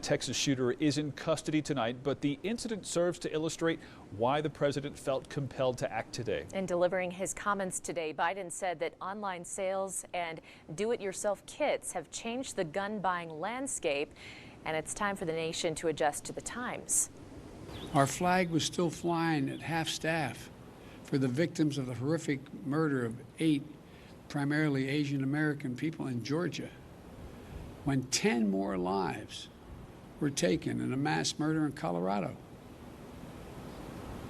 Texas shooter is in custody tonight, but the incident serves to illustrate why the president felt compelled to act today. In delivering his comments today, Biden said that online sales and do-it-yourself kits have changed the gun buying landscape, and it's time for the nation to adjust to the times. Our flag was still flying at half-staff for the victims of the horrific murder of 8 primarily Asian American people in Georgia, when 10 more lives were taken in a mass murder in Colorado.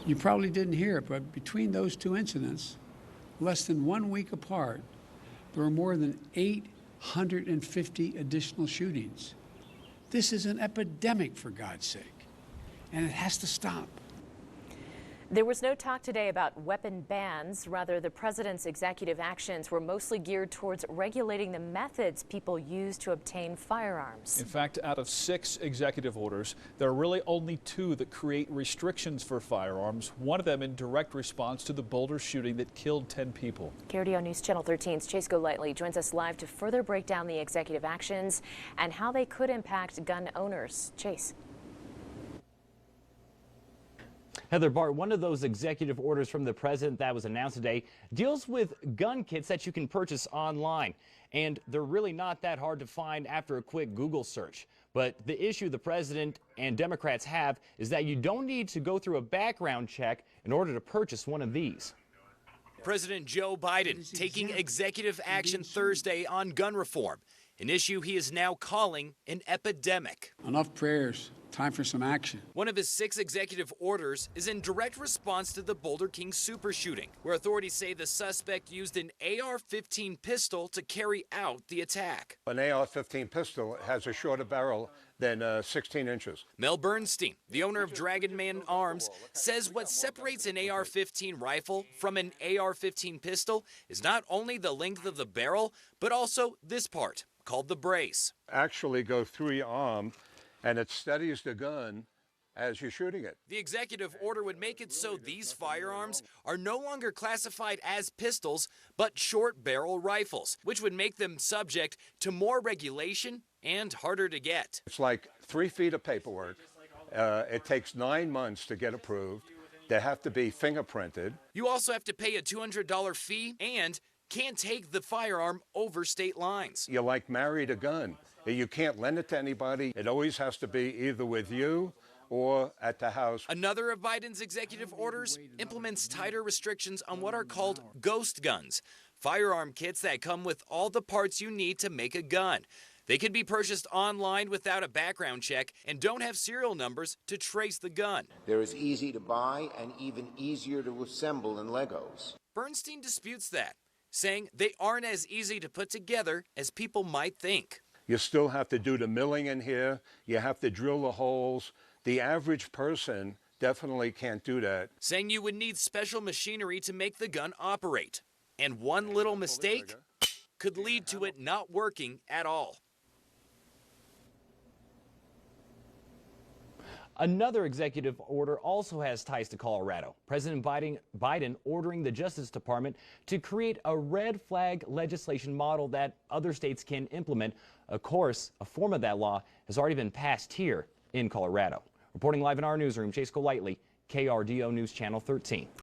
You probably didn't hear it, but between those two incidents, less than 1 week apart, there were more than 850 additional shootings. This is an epidemic, for God's sake, and it has to stop. There was no talk today about weapon bans. Rather, the president's executive actions were mostly geared towards regulating the methods people use to obtain firearms. In fact, out of 6 executive orders, there are really only 2 that create restrictions for firearms, one of them in direct response to the Boulder shooting that killed 10 people. KRDO News Channel 13's Chase Golightly joins us live to further break down the executive actions and how they could impact gun owners. Chase. Heather Bart, one of those executive orders from the president that was announced today deals with gun kits that you can purchase online. And they're really not that hard to find after a quick Google search. But the issue the president and Democrats have is that you don't need to go through a background check in order to purchase one of these. President Joe Biden taking executive action Thursday on gun reform, an issue he is now calling an epidemic. Enough prayers. Time for some action. One of his 6 executive orders is in direct response to the Boulder King super shooting, where authorities say the suspect used an AR-15 pistol to carry out the attack. An AR-15 pistol has a shorter barrel than 16 inches. Mel Bernstein, the owner of Dragon Man Arms, says what separates an AR-15 rifle from an AR-15 pistol is not only the length of the barrel, but also this part, called the brace. Actually go through your arm, and it steadies the gun as you're shooting it. The executive order would make it so these firearms are no longer classified as pistols, but short barrel rifles, which would make them subject to more regulation and harder to get. It's like 3 feet of paperwork. It takes 9 months to get approved. They have to be fingerprinted. You also have to pay a $200 fee and can't take the firearm over state lines. You're like married a gun. You can't lend it to anybody. It always has to be either with you or at the house. Another of Biden's executive orders implements tighter restrictions on what are called ghost guns, firearm kits that come with all the parts you need to make a gun. They can be purchased online without a background check and don't have serial numbers to trace the gun. They're as easy to buy and even easier to assemble than Legos. Bernstein disputes that, saying they aren't as easy to put together as people might think. You still have to do the milling in here. You have to drill the holes. The average person definitely can't do that. Saying you would need special machinery to make the gun operate. And one little mistake could lead to it not working at all. Another executive order also has ties to Colorado. President Biden ordering the Justice Department to create a red flag legislation model that other states can implement. Of course, a form of that law has already been passed here in Colorado. Reporting live in our newsroom, Chase Golightly, KRDO News Channel 13.